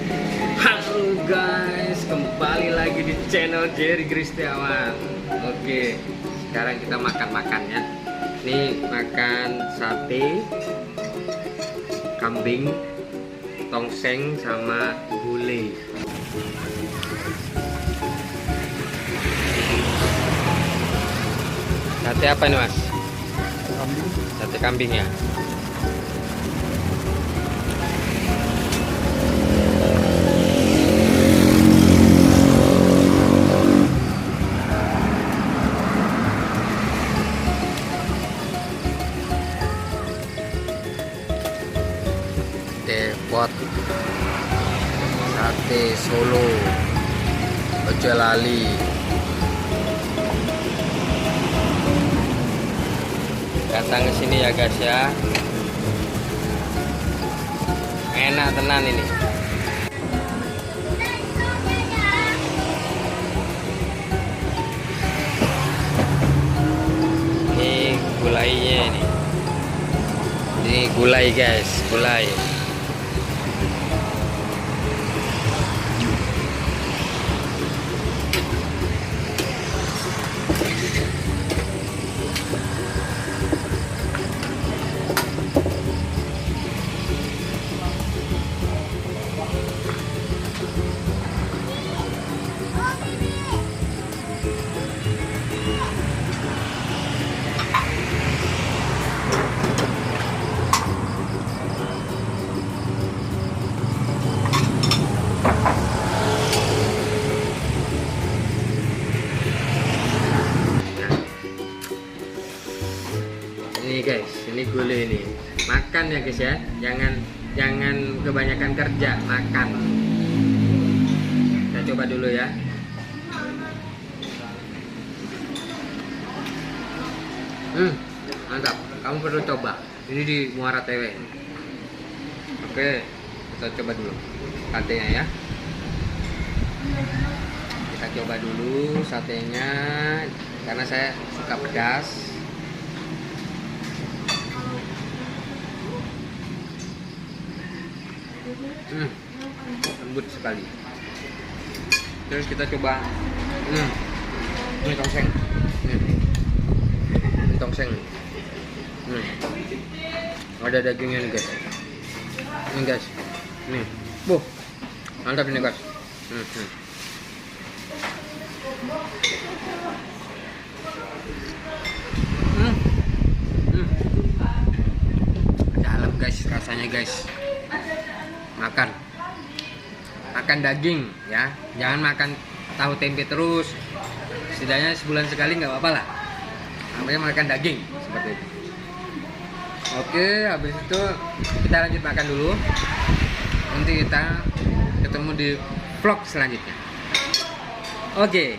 Halo guys, kembali lagi di channel Jerry Kristiawan. Oke, sekarang kita makan-makan ya. Ini makan sate kambing, tongseng sama gulai. Sate apa nih mas? Kambing. Sate kambing ya. Depot, sate Solo, ojo lali. Datang ke sini ya guys ya. Enak tenan ini. Ini gulainya ini. Ini gulai guys, gulai. Ini guys, ini gulai ini. Makan ya guys ya. Jangan kebanyakan kerja, makan. Kita coba dulu ya. Mantap. Kamu perlu coba. Ini di Muara Tewe. Oke, kita coba dulu satenya ya. Kita coba dulu satenya karena saya suka pedas. Lembut sekali. Terus kita coba ini tongseng. Ini tongseng. Ada dagingnya nih guys. Ini guys. Nih. Mantap ini guys. Dalam guys rasanya guys. Makan daging ya, jangan makan tahu tempe terus. Setidaknya sebulan sekali nggak apa-apa lah, namanya makan daging seperti itu. Oke, habis itu kita lanjut makan dulu, nanti kita ketemu di vlog selanjutnya. Oke.